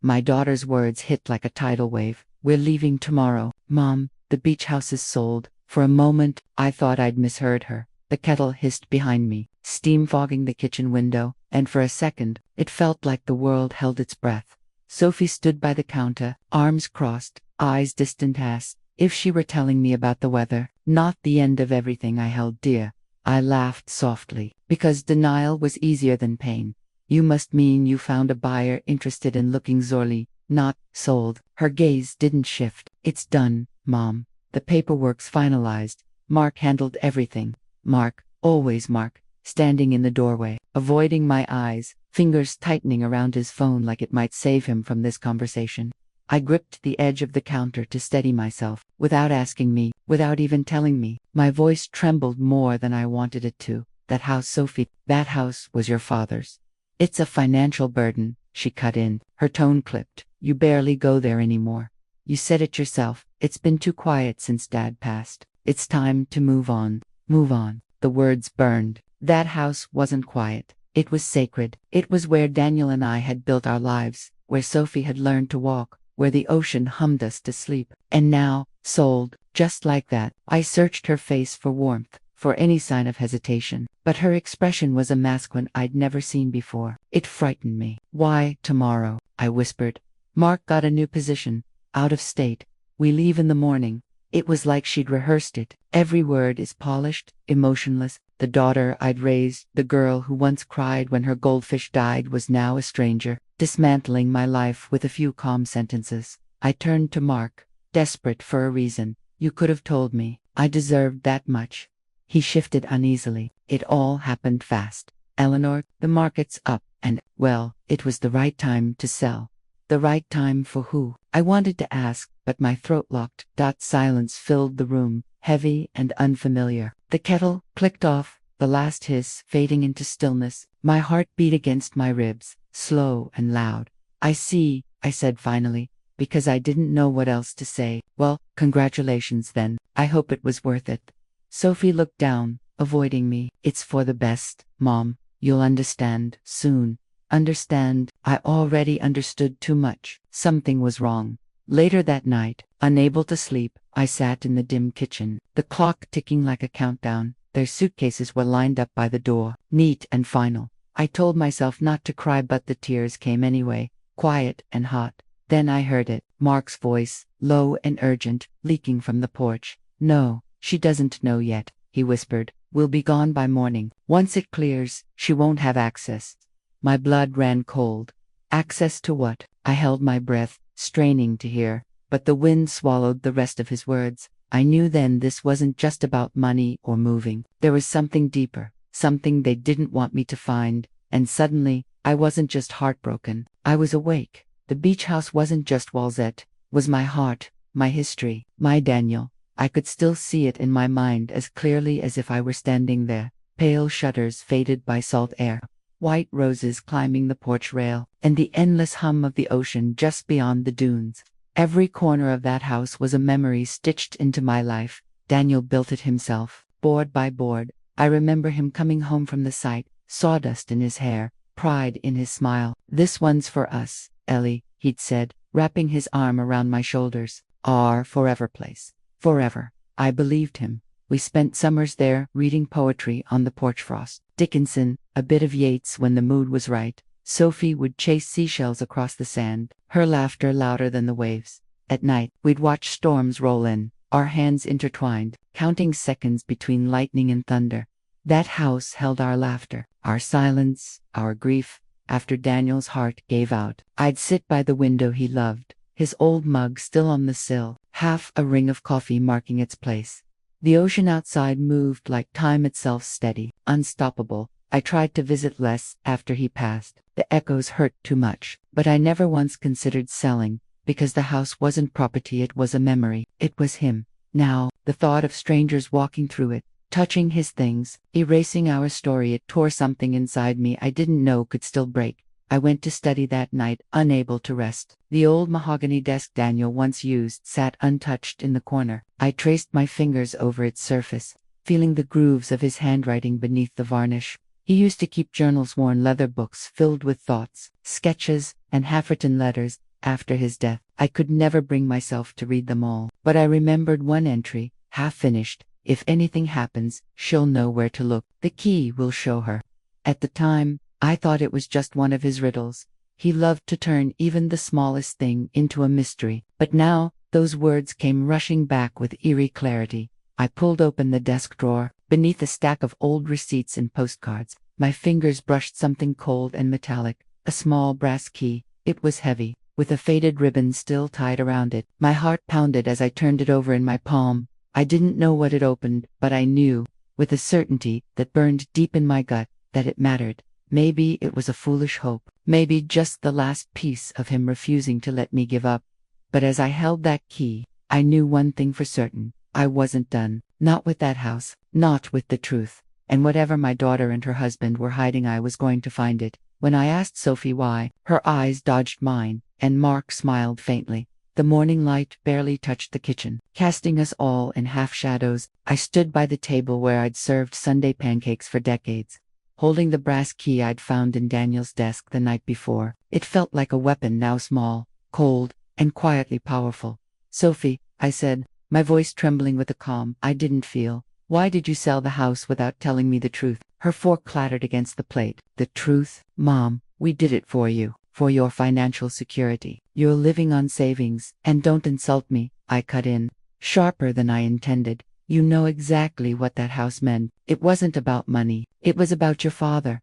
My daughter's words hit like a tidal wave. "We're leaving tomorrow, Mom. The beach house is sold." For a moment, I thought I'd misheard her. The kettle hissed behind me, steam fogging the kitchen window, and for a second, it felt like the world held its breath. Sophie stood by the counter, arms crossed, eyes distant as if she were telling me about the weather, not the end of everything I held dear. I laughed softly, because denial was easier than pain. "You must mean you found a buyer interested in looking Zorli, not sold." Her gaze didn't shift. "It's done, Mom. The paperwork's finalized. Mark handled everything." Mark, always Mark, standing in the doorway, avoiding my eyes, fingers tightening around his phone like it might save him from this conversation. I gripped the edge of the counter to steady myself, without asking me, without even telling me. My voice trembled more than I wanted it to. "That house, Sophie, that house was your father's. It's a financial burden," she cut in, her tone clipped. "You barely go there anymore. You said it yourself, it's been too quiet since Dad passed. It's time to move on. Move on." The words burned. That house wasn't quiet. It was sacred. It was where Daniel and I had built our lives, where Sophie had learned to walk, where the ocean hummed us to sleep. And now, sold, just like that. I searched her face for warmth, for any sign of hesitation, but her expression was a mask one I'd never seen before. It frightened me. "Why tomorrow?" I whispered. "Mark got a new position, out of state. We leave in the morning." It was like she'd rehearsed it. Every word is polished, emotionless. The daughter I'd raised, the girl who once cried when her goldfish died, was now a stranger, dismantling my life with a few calm sentences. I turned to Mark, desperate for a reason. "You could have told me. I deserved that much." He shifted uneasily. "It all happened fast, Eleanor. The market's up, and, well, it was the right time to sell." "The right time for who?" I wanted to ask, but my throat locked. Silence filled the room, heavy and unfamiliar. The kettle clicked off, the last hiss fading into stillness. My heart beat against my ribs, slow and loud. "I see," I said finally, because I didn't know what else to say. "Well, congratulations then. I hope it was worth it." Sophie looked down, avoiding me. "It's for the best, Mom. You'll understand soon." Understand? I already understood too much. Something was wrong. Later that night, unable to sleep, I sat in the dim kitchen, the clock ticking like a countdown. Their suitcases were lined up by the door, neat and final. I told myself not to cry, but the tears came anyway, quiet and hot. Then I heard it, Mark's voice, low and urgent, leaking from the porch. "No, she doesn't know yet," he whispered. "We'll be gone by morning. Once it clears, she won't have access." My blood ran cold. Access to what? I held my breath, straining to hear, but the wind swallowed the rest of his words. I knew then this wasn't just about money or moving. There was something deeper, something they didn't want me to find, and suddenly, I wasn't just heartbroken. I was awake. The beach house wasn't just Walzette, was my heart, my history, my Daniel. I could still see it in my mind as clearly as if I were standing there. Pale shutters faded by salt air, white roses climbing the porch rail, and the endless hum of the ocean just beyond the dunes. Every corner of that house was a memory stitched into my life. Daniel built it himself, board by board. I remember him coming home from the site, sawdust in his hair, pride in his smile. "This one's for us, Ellie," he'd said, wrapping his arm around my shoulders. "Our forever place. Forever." I believed him. We spent summers there, reading poetry on the porch frost. Dickinson, a bit of Yeats when the mood was right. Sophie would chase seashells across the sand, her laughter louder than the waves. At night, we'd watch storms roll in, our hands intertwined, counting seconds between lightning and thunder. That house held our laughter, our silence, our grief. After Daniel's heart gave out, I'd sit by the window he loved, his old mug still on the sill, half a ring of coffee marking its place. The ocean outside moved like time itself, steady, unstoppable. I tried to visit less after he passed. The echoes hurt too much, but I never once considered selling, because the house wasn't property, it was a memory. It was him. Now, the thought of strangers walking through it, touching his things, erasing our story, it tore something inside me I didn't know could still break. I went to study that night, unable to rest. The old mahogany desk Daniel once used sat untouched in the corner. I traced my fingers over its surface, feeling the grooves of his handwriting beneath the varnish. He used to keep journals, worn leather books filled with thoughts, sketches, and half-written letters. after his death. I could never bring myself to read them all, but I remembered one entry, half finished. If anything happens, she'll know where to look. The key will show her. At the time, I thought it was just one of his riddles. He loved to turn even the smallest thing into a mystery. But now, those words came rushing back with eerie clarity. I pulled open the desk drawer. Beneath a stack of old receipts and postcards, my fingers brushed something cold and metallic, a small brass key. It was heavy, with a faded ribbon still tied around it. My heart pounded as I turned it over in my palm. I didn't know what it opened, but I knew, with a certainty that burned deep in my gut, that it mattered. Maybe it was a foolish hope, maybe just the last piece of him refusing to let me give up. But as I held that key, I knew one thing for certain. I wasn't done. Not with that house, not with the truth. And whatever my daughter and her husband were hiding, I was going to find it. When I asked Sophie why, her eyes dodged mine, and Mark smiled faintly. The morning light barely touched the kitchen, casting us all in half shadows. I stood by the table where I'd served Sunday pancakes for decades, holding the brass key I'd found in Daniel's desk the night before. It felt like a weapon, now small, cold, and quietly powerful. "Sophie," I said, my voice trembling with a calm I didn't feel. "Why did you sell the house without telling me the truth?" Her fork clattered against the plate. "The truth, Mom? We did it for you, for your financial security. You're living on savings, and don't insult me," I cut in, sharper than I intended. "You know exactly what that house meant. It wasn't about money. It was about your father.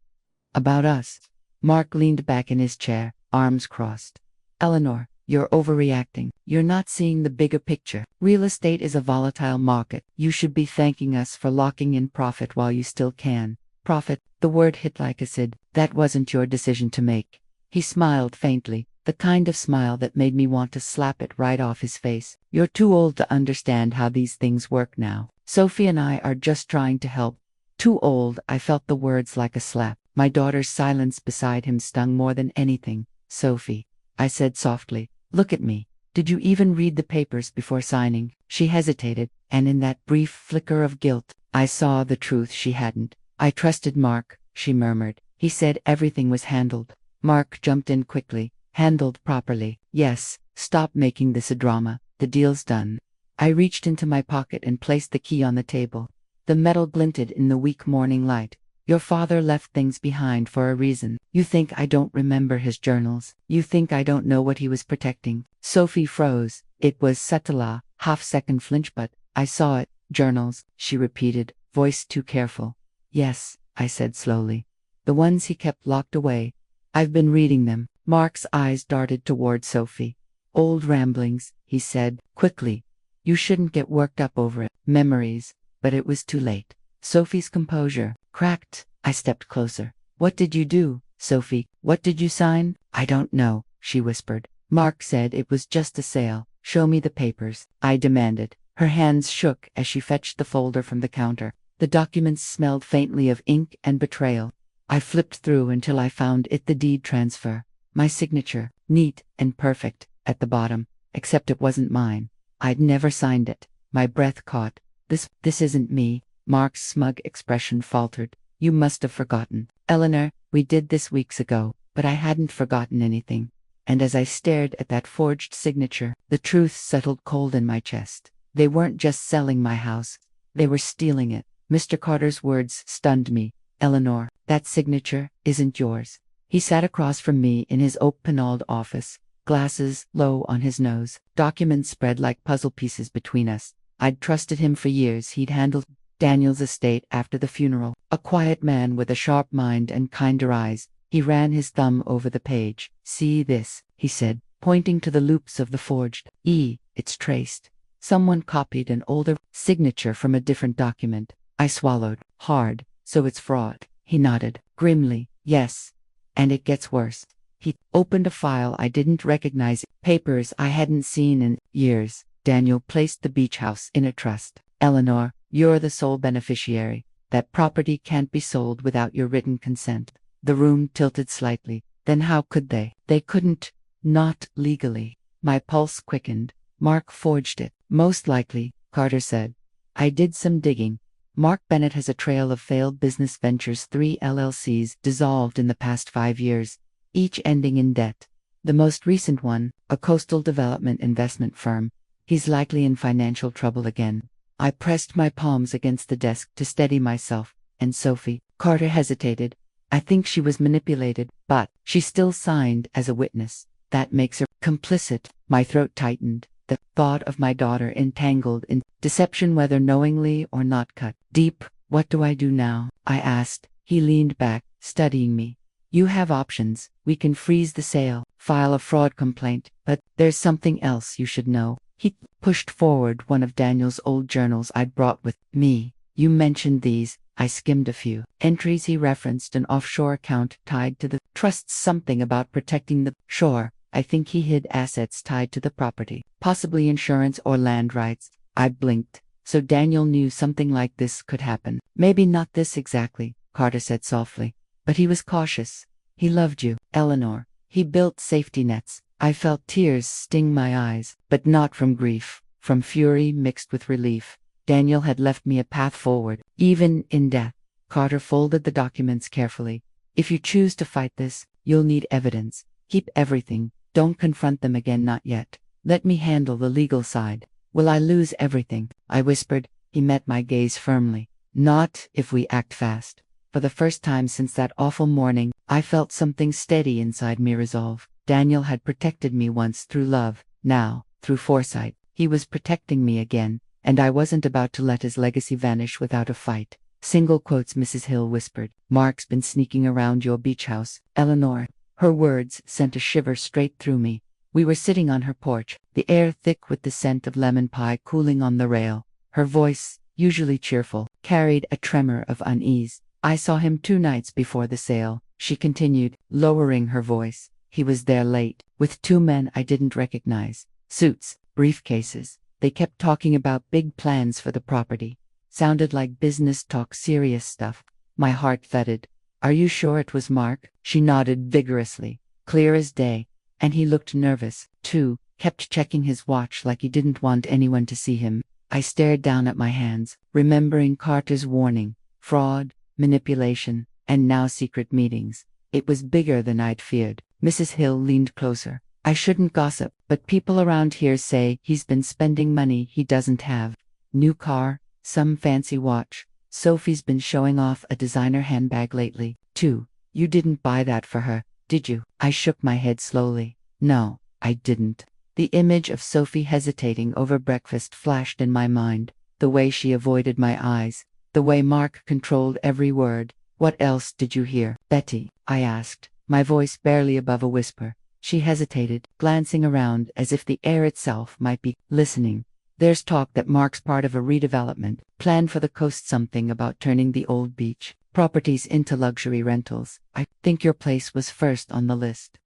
About us." Mark leaned back in his chair, arms crossed. "Eleanor, you're overreacting. You're not seeing the bigger picture. Real estate is a volatile market. You should be thanking us for locking in profit while you still can." "Profit?" The word hit like acid. "That wasn't your decision to make." He smiled faintly, the kind of smile that made me want to slap it right off his face. "You're too old to understand how these things work now. Sophie and I are just trying to help." Too old. I felt the words like a slap. My daughter's silence beside him stung more than anything. "Sophie," I said softly, "look at me. Did you even read the papers before signing?" She hesitated, and in that brief flicker of guilt, I saw the truth she hadn't. "I trusted Mark," she murmured. "He said everything was handled." Mark jumped in quickly. "Handled properly? Yes. Stop making this a drama. The deal's done." I reached into my pocket and placed the key on the table. The metal glinted in the weak morning light. "Your father left things behind for a reason. You think I don't remember his journals? You think I don't know what he was protecting?" Sophie froze. It was subtle, a half-second flinch, but I saw it. "Journals," she repeated, voice too careful. "Yes," I said slowly. "The ones he kept locked away. I've been reading them." Mark's eyes darted toward Sophie. "Old ramblings," he said, quickly. "You shouldn't get worked up over it. Memories." But it was too late. Sophie's composure cracked. I stepped closer. "What did you do, Sophie? What did you sign?" "I don't know," she whispered. "Mark said it was just a sale." "Show me the papers," I demanded. Her hands shook as she fetched the folder from the counter. The documents smelled faintly of ink and betrayal. I flipped through until I found it, the deed transfer. My signature, neat and perfect, at the bottom, except it wasn't mine. I'd never signed it. My breath caught. This isn't me." Mark's smug expression faltered. "You must have forgotten." "Eleanor, we did this weeks ago." But I hadn't forgotten anything. And as I stared at that forged signature, the truth settled cold in my chest. They weren't just selling my house. They were stealing it. Mr. Carter's words stunned me. "Eleanor, that signature isn't yours." He sat across from me in his oak-paneled office, glasses low on his nose, documents spread like puzzle pieces between us. I'd trusted him for years. He'd handled Daniel's estate after the funeral. A quiet man with a sharp mind and kinder eyes. He ran his thumb over the page. "See this," he said, pointing to the loops of the forged E. "It's traced. Someone copied an older signature from a different document." I swallowed hard. "So it's fraud." He nodded grimly. "Yes. And it gets worse." He opened a file I didn't recognize, papers I hadn't seen in years. "Daniel placed the beach house in a trust. Eleanor, you're the sole beneficiary. That property can't be sold without your written consent." The room tilted slightly. Then how could they? They couldn't. Not legally. My pulse quickened. "Mark forged it." "Most likely," Carter said. "I did some digging. Mark Bennett has a trail of failed business ventures, 3 LLCs dissolved in the past 5 years, each ending in debt. The most recent one, a coastal development investment firm. He's likely in financial trouble again. I pressed my palms against the desk to steady myself, and Sophie. Carter hesitated. I think she was manipulated, but she still signed as a witness. That makes her complicit. My throat tightened. The thought of my daughter entangled in deception, whether knowingly or not, cut deep. What do I do now? I asked. He leaned back, studying me. You have options. We can freeze the sale, file a fraud complaint, but there's something else you should know. He pushed forward one of Daniel's old journals I'd brought with me. You mentioned these. I skimmed a few entries. He referenced an offshore account tied to the trust, something about protecting the shore. I think he hid assets tied to the property, possibly insurance or land rights. I blinked. So Daniel knew something like this could happen. Maybe not this exactly, Carter said softly, but he was cautious. He loved you, Eleanor. He built safety nets. I felt tears sting my eyes, but not from grief, from fury mixed with relief. Daniel had left me a path forward, even in death. Carter folded the documents carefully. If you choose to fight this, you'll need evidence. Keep everything. Don't confront them again, not yet. Let me handle the legal side. Will I lose everything? I whispered. He met my gaze firmly. Not if we act fast. For the first time since that awful morning, I felt something steady inside me resolve. Daniel had protected me once through love. Now, through foresight, he was protecting me again, and I wasn't about to let his legacy vanish without a fight. Single quotes. Mrs. Hill whispered. Mark's been sneaking around your beach house, Eleanor. Her words sent a shiver straight through me. We were sitting on her porch, the air thick with the scent of lemon pie cooling on the rail. Her voice, usually cheerful, carried a tremor of unease. I saw him 2 nights before the sale, she continued, lowering her voice. He was there late, with 2 men I didn't recognize. Suits, briefcases. They kept talking about big plans for the property. Sounded like business talk, serious stuff. My heart thudded. Are you sure it was Mark? She nodded vigorously, clear as day. And he looked nervous, too, kept checking his watch like he didn't want anyone to see him. I stared down at my hands, remembering Carter's warning. Fraud, manipulation, and now secret meetings. It was bigger than I'd feared. Mrs. Hill leaned closer. I shouldn't gossip, but people around here say he's been spending money he doesn't have. New car, some fancy watch. Sophie's been showing off a designer handbag lately, too. You didn't buy that for her, did you? I shook my head slowly. No, I didn't. The image of Sophie hesitating over breakfast flashed in my mind. The way she avoided my eyes. The way Mark controlled every word. What else did you hear, Betty? I asked, my voice barely above a whisper. She hesitated, glancing around as if the air itself might be listening. There's talk that Mark's part of a redevelopment plan for the coast, something about turning the old beach properties into luxury rentals. I think your place was first on the list.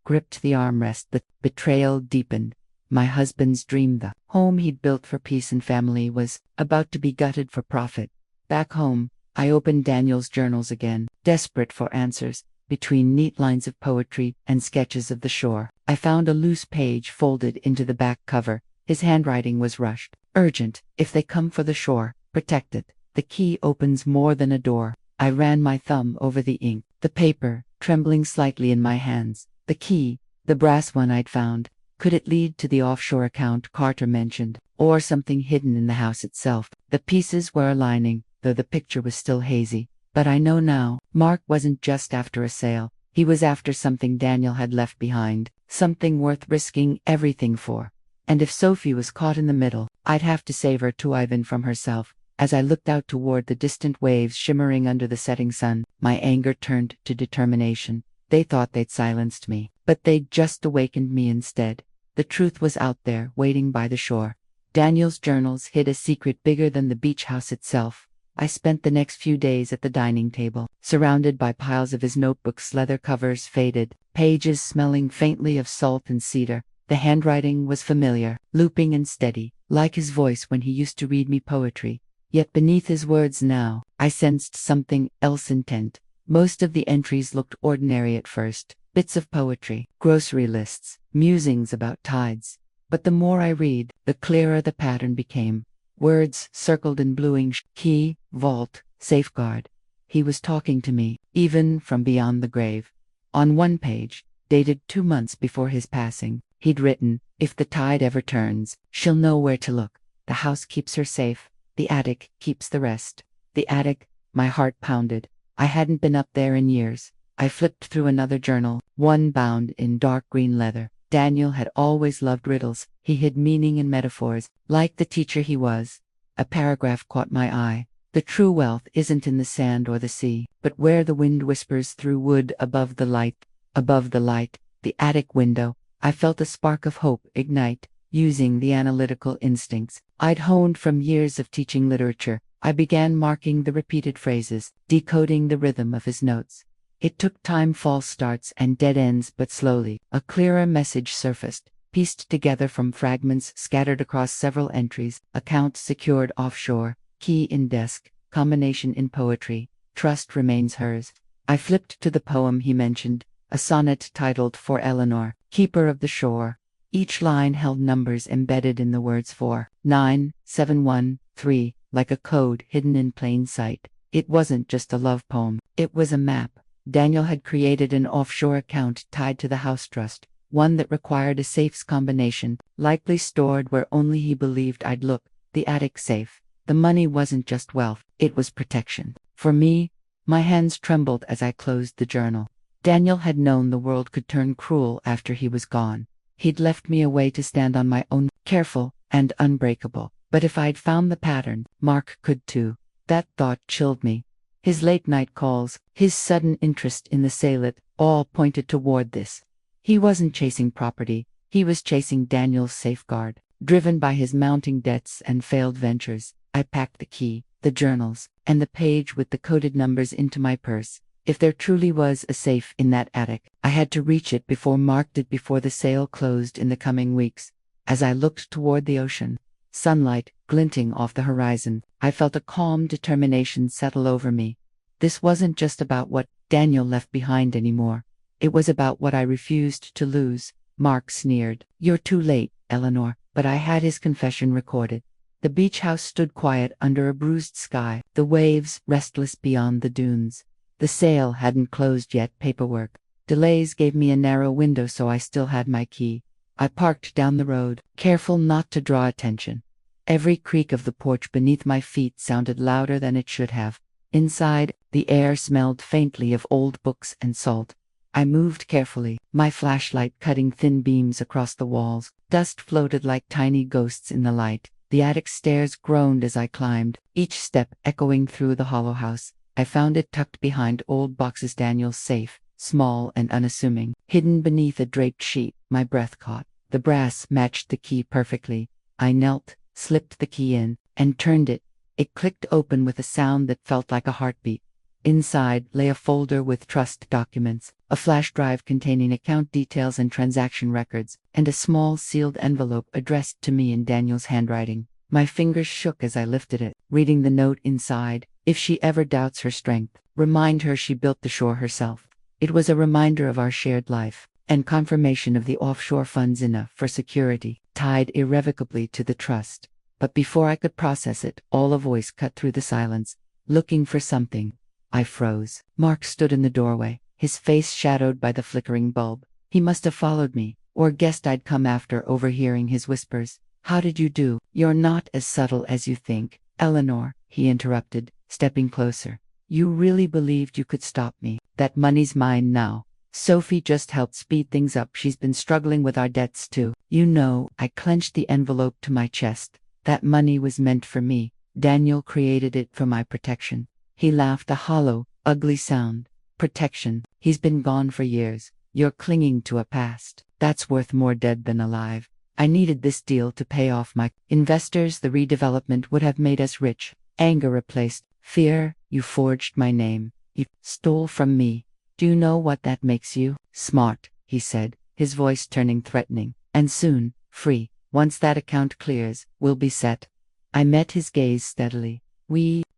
Gripped the armrest. The betrayal deepened. My husband's dream, the home he'd built for peace and family, was about to be gutted for profit. Back home, I opened Daniel's journals again, desperate for answers. Between neat lines of poetry and sketches of the shore, I found a loose page folded into the back cover. His handwriting was rushed. Urgent. If they come for the shore, protect it. The key opens more than a door. I ran my thumb over the ink, the paper, trembling slightly in my hands. The key, the brass one I'd found. Could it lead to the offshore account Carter mentioned, or something hidden in the house itself? The pieces were aligning, though the picture was still hazy. But I know now, Mark wasn't just after a sale. He was after something Daniel had left behind, something worth risking everything for. And if Sophie was caught in the middle, I'd have to save her too, even from herself. As I looked out toward the distant waves shimmering under the setting sun, my anger turned to determination. They thought they'd silenced me, but they'd just awakened me instead. The truth was out there, waiting by the shore. Daniel's journals hid a secret bigger than the beach house itself. I spent the next few days at the dining table, surrounded by piles of his notebooks, leather covers faded, pages smelling faintly of salt and cedar. The handwriting was familiar, looping and steady, like his voice when he used to read me poetry. Yet beneath his words now, I sensed something else: intent. Most of the entries looked ordinary at first, bits of poetry, grocery lists, musings about tides. But the more I read, the clearer the pattern became. Words circled in blue ink: key, vault, safeguard. He was talking to me, even from beyond the grave. On one page, dated 2 months before his passing. He'd written, "If the tide ever turns, she'll know where to look. The house keeps her safe. The attic keeps the rest." The attic, my heart pounded. I hadn't been up there in years. I flipped through another journal, one bound in dark green leather. Daniel had always loved riddles. He hid meaning in metaphors, like the teacher he was. A paragraph caught my eye. "The true wealth isn't in the sand or the sea, but where the wind whispers through wood above the light." Above the light, the attic window. I felt a spark of hope ignite. Using the analytical instincts I'd honed from years of teaching literature, I began marking the repeated phrases, decoding the rhythm of his notes. It took time, false starts and dead ends, but slowly, a clearer message surfaced, pieced together from fragments scattered across several entries: account secured offshore, key in desk, combination in poetry, trust remains hers. I flipped to the poem he mentioned, a sonnet titled "For Eleanor, Keeper of the Shore." Each line held numbers embedded in the words 4, 9, 7, 1, 3, like a code hidden in plain sight. It wasn't just a love poem, it was a map. Daniel had created an offshore account tied to the house trust, one that required a safes combination, likely stored where only he believed I'd look, the attic safe. The money wasn't just wealth, it was protection. For me, my hands trembled as I closed the journal. Daniel had known the world could turn cruel after he was gone. He'd left me a way to stand on my own, careful and unbreakable. But if I'd found the pattern, Mark could too. That thought chilled me. His late-night calls, his sudden interest in the sailor, all pointed toward this. He wasn't chasing property, he was chasing Daniel's safeguard. Driven by his mounting debts and failed ventures, I packed the key, the journals, and the page with the coded numbers into my purse. If there truly was a safe in that attic, I had to reach it before Mark did, before the sale closed in the coming weeks. As I looked toward the ocean, sunlight glinting off the horizon, I felt a calm determination settle over me. This wasn't just about what Daniel left behind anymore. It was about what I refused to lose. Mark sneered, "You're too late, Eleanor," but I had his confession recorded. The beach house stood quiet under a bruised sky, the waves restless beyond the dunes. The sale hadn't closed yet. Paperwork delays gave me a narrow window, so I still had my key. I parked down the road, careful not to draw attention. Every creak of the porch beneath my feet sounded louder than it should have. Inside, the air smelled faintly of old books and salt. I moved carefully, my flashlight cutting thin beams across the walls. Dust floated like tiny ghosts in the light. The attic stairs groaned as I climbed, each step echoing through the hollow house. I found it tucked behind old boxes. Daniel's safe, small and unassuming, hidden beneath a draped sheet. My breath caught. The brass matched the key perfectly. I knelt, slipped the key in, and turned it. It clicked open with a sound that felt like a heartbeat. Inside lay a folder with trust documents, a flash drive containing account details and transaction records, and a small sealed envelope addressed to me in Daniel's handwriting. My fingers shook as I lifted it, reading the note inside. "If she ever doubts her strength, remind her she built the shore herself." It was a reminder of our shared life, and confirmation of the offshore funds enough for security, tied irrevocably to the trust. But before I could process it, all a voice cut through the silence, looking for something. I froze. Mark stood in the doorway, his face shadowed by the flickering bulb. He must have followed me, or guessed I'd come after, overhearing his whispers. "How did you do?" "You're not as subtle as you think, Eleanor," he interrupted, stepping closer. "You really believed you could stop me? That money's mine now. Sophie just helped speed things up. She's been struggling with our debts too. You know." I clenched the envelope to my chest. "That money was meant for me. Daniel created it for my protection." He laughed, a hollow, ugly sound. "Protection? He's been gone for years. You're clinging to a past that's worth more dead than alive." I needed this deal to pay off my investors. The redevelopment would have made us rich. Anger replaced fear. "You forged my name. You stole from me. Do you know what that makes you?" "Smart," he said, his voice turning threatening. "And soon, free. Once that account clears, we'll be set." I met his gaze steadily.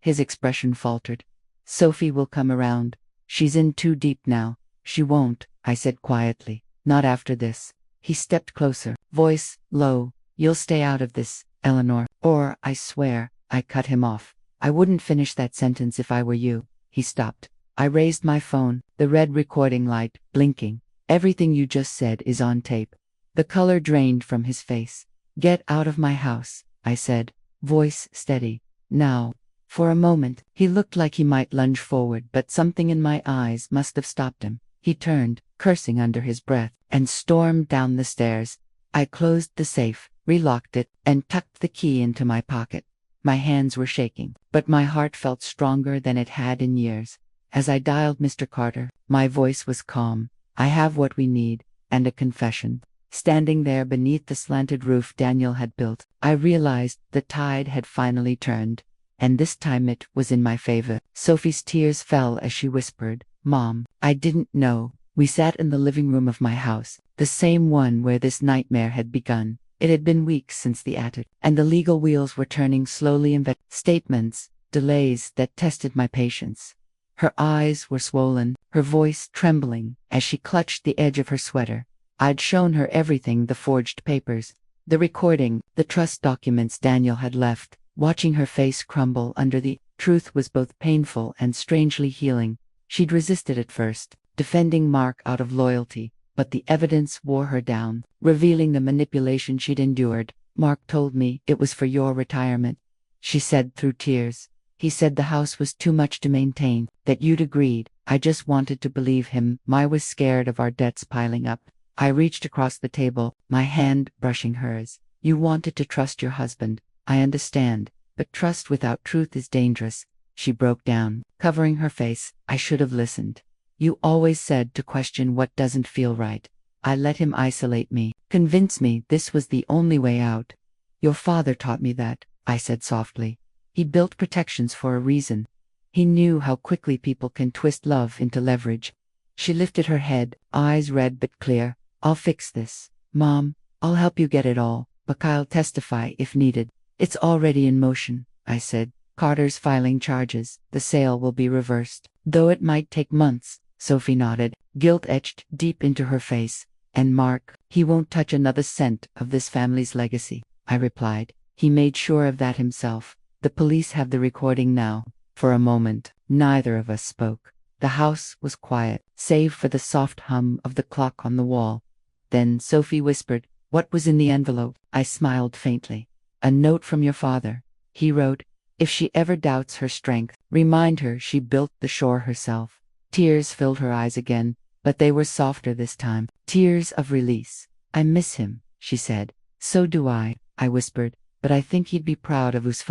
His expression faltered. "Sophie will come around. She's in too deep now." "She won't," I said quietly. "Not after this." He stepped closer, voice low. "You'll stay out of this, Eleanor, or I swear." I cut him off. "I wouldn't finish that sentence if I were you." He stopped. I raised my phone, the red recording light blinking. Everything you just said is on tape. The color drained from his face. Get out of my house, I said, voice steady. Now. For a moment, he looked like he might lunge forward, but something in my eyes must have stopped him. He turned, cursing under his breath, and stormed down the stairs. I closed the safe, relocked it, and tucked the key into my pocket. My hands were shaking, but my heart felt stronger than it had in years. As I dialed Mr. Carter, my voice was calm. I have what we need, and a confession. Standing there beneath the slanted roof Daniel had built, I realized the tide had finally turned. And this time it was in my favor. Sophie's tears fell as she whispered, "Mom, I didn't know." We sat in the living room of my house, the same one where this nightmare had begun. It had been weeks since the attic, and the legal wheels were turning slowly in statements, delays that tested my patience. Her eyes were swollen, her voice trembling, as she clutched the edge of her sweater. I'd shown her everything: the forged papers, the recording, the trust documents Daniel had left. Watching her face crumble under the truth was both painful and strangely healing. She'd resisted at first, defending Mark out of loyalty, but the evidence wore her down, revealing the manipulation she'd endured. "Mark told me it was for your retirement," she said through tears. "He said the house was too much to maintain, that you'd agreed." I just wanted to believe him. I was scared of our debts piling up. I reached across the table, my hand brushing hers. "You wanted to trust your husband. I understand, but trust without truth is dangerous." She broke down, covering her face. "I should have listened. You always said to question what doesn't feel right. I let him isolate me, convince me this was the only way out." "Your father taught me that," I said softly. "He built protections for a reason. He knew how quickly people can twist love into leverage." She lifted her head, eyes red but clear. "I'll fix this. Mom, I'll help you get it all, but I'll testify if needed." "It's already in motion," I said. "Carter's filing charges. The sale will be reversed, though it might take months." Sophie nodded, guilt etched deep into her face. "And Mark, he won't touch another cent of this family's legacy," I replied. "He made sure of that himself. The police have the recording now." For a moment, neither of us spoke. The house was quiet, save for the soft hum of the clock on the wall. Then Sophie whispered, "What was in the envelope?" I smiled faintly. "A note from your father. He wrote, if she ever doubts her strength, remind her she built the shore herself." Tears filled her eyes again, but they were softer this time, tears of release. "I miss him," she said. "So do I whispered, "but I think he'd be proud of us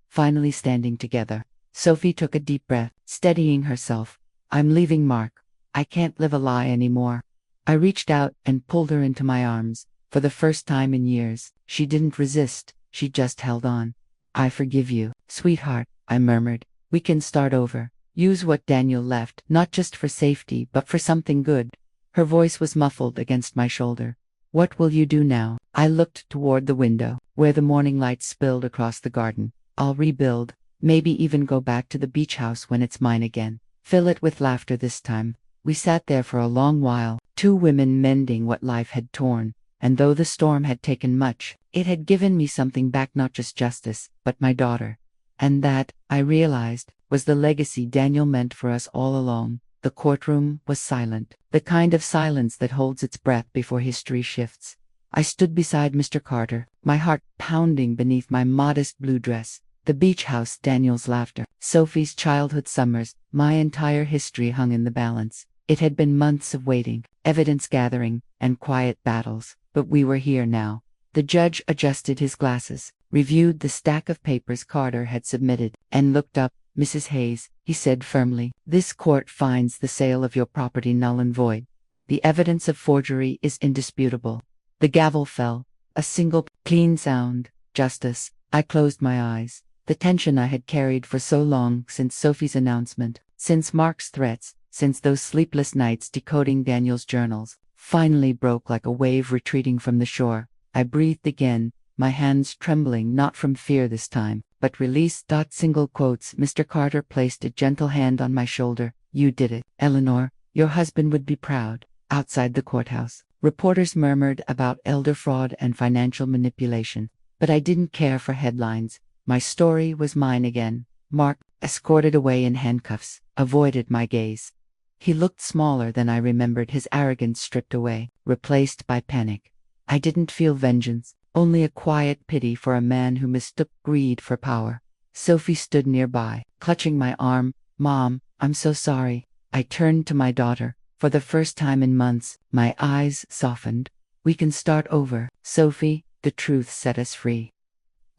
finally standing together." Sophie took a deep breath, steadying herself. "I'm leaving Mark. I can't live a lie anymore." I reached out and pulled her into my arms. For the first time in years, she didn't resist, she just held on. "I forgive you, sweetheart," I murmured. "We can start over. Use what Daniel left, not just for safety, but for something good." Her voice was muffled against my shoulder. "What will you do now?" I looked toward the window, where the morning light spilled across the garden. "I'll rebuild, maybe even go back to the beach house when it's mine again. Fill it with laughter this time." We sat there for a long while, two women mending what life had torn. And though the storm had taken much, it had given me something back: not just justice, but my daughter. And that, I realized, was the legacy Daniel meant for us all along. The courtroom was silent, the kind of silence that holds its breath before history shifts. I stood beside Mr. Carter, my heart pounding beneath my modest blue dress. The beach house, Daniel's laughter, Sophie's childhood summers, my entire history hung in the balance. It had been months of waiting, evidence gathering, and quiet battles. But we were here now. The judge adjusted his glasses, reviewed the stack of papers Carter had submitted, and looked up. "Mrs. Hayes," he said firmly, "this court finds the sale of your property null and void. The evidence of forgery is indisputable." The gavel fell, a single, clean sound. "Justice." I closed my eyes. The tension I had carried for so long, since Sophie's announcement, since Mark's threats, since those sleepless nights decoding Daniel's journals, finally broke like a wave retreating from the shore. I breathed again, my hands trembling, not from fear this time, but release. Single quotes. Mr. Carter placed a gentle hand on my shoulder. "You did it, Eleanor. Your husband would be proud." Outside the courthouse, reporters murmured about elder fraud and financial manipulation, but I didn't care for headlines. My story was mine again. Mark, escorted away in handcuffs, avoided my gaze. He looked smaller than I remembered, his arrogance stripped away, replaced by panic. I didn't feel vengeance, only a quiet pity for a man who mistook greed for power. Sophie stood nearby, clutching my arm. "Mom, I'm so sorry." I turned to my daughter. For the first time in months, my eyes softened. "We can start over, Sophie." The truth set us free.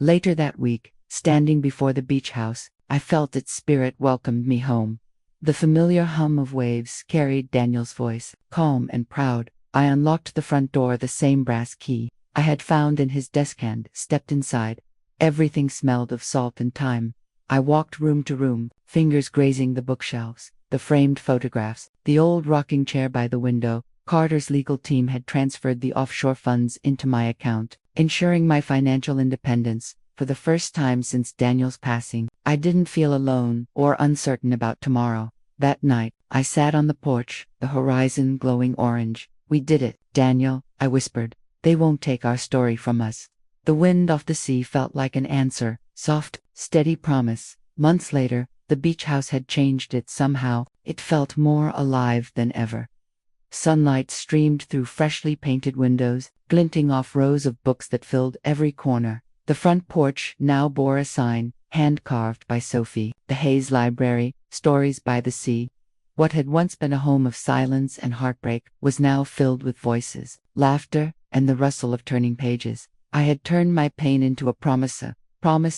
Later that week, standing before the beach house, I felt its spirit welcomed me home. The familiar hum of waves carried Daniel's voice, calm and proud. I unlocked the front door, the same brass key I had found in his desk hand, stepped inside. Everything smelled of salt and thyme. I walked room to room, fingers grazing the bookshelves, the framed photographs, the old rocking chair by the window. Carter's legal team had transferred the offshore funds into my account, ensuring my financial independence. For the first time since Daniel's passing, I didn't feel alone or uncertain about tomorrow. That night, I sat on the porch, the horizon glowing orange. "We did it, Daniel," I whispered. "They won't take our story from us." The wind off the sea felt like an answer, soft, steady promise. Months later, the beach house had changed it somehow. It felt more alive than ever. Sunlight streamed through freshly painted windows, glinting off rows of books that filled every corner. The front porch now bore a sign, hand-carved by Sophie, "The Hayes Library, Stories by the Sea." What had once been a home of silence and heartbreak was now filled with voices, laughter, and the rustle of turning pages. I had turned my pain into a promise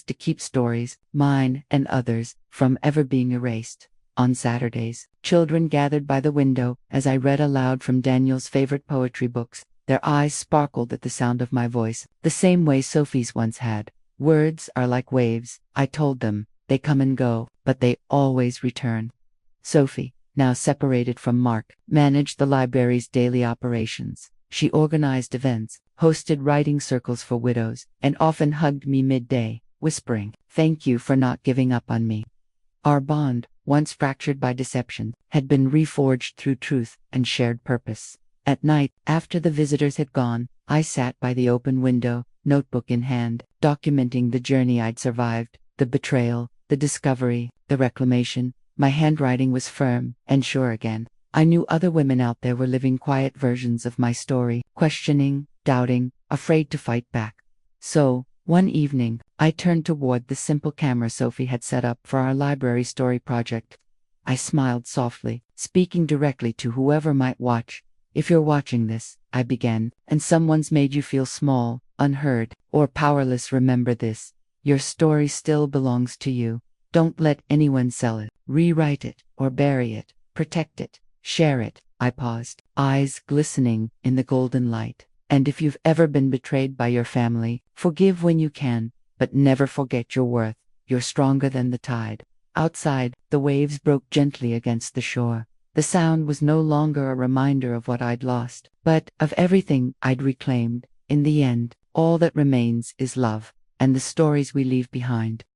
to keep stories, mine and others, from ever being erased. On Saturdays, children gathered by the window as I read aloud from Daniel's favorite poetry books. Their eyes sparkled at the sound of my voice, the same way Sophie's once had. "Words are like waves," I told them. "They come and go, but they always return." Sophie, now separated from Mark, managed the library's daily operations. She organized events, hosted writing circles for widows, and often hugged me midday, whispering, "Thank you for not giving up on me." Our bond, once fractured by deception, had been reforged through truth and shared purpose. At night, after the visitors had gone, I sat by the open window, notebook in hand, documenting the journey I'd survived, the betrayal, the discovery, the reclamation. My handwriting was firm and sure again. I knew other women out there were living quiet versions of my story, questioning, doubting, afraid to fight back. So, one evening, I turned toward the simple camera Sophie had set up for our library story project. I smiled softly, speaking directly to whoever might watch. "If you're watching this," I began, "and someone's made you feel small, unheard, or powerless, remember this. Your story still belongs to you. Don't let anyone sell it, rewrite it, or bury it. Protect it. Share it." I paused, eyes glistening in the golden light. "And if you've ever been betrayed by your family, forgive when you can, but never forget your worth. You're stronger than the tide." Outside, the waves broke gently against the shore. The sound was no longer a reminder of what I'd lost, but of everything I'd reclaimed. In the end, all that remains is love, and the stories we leave behind.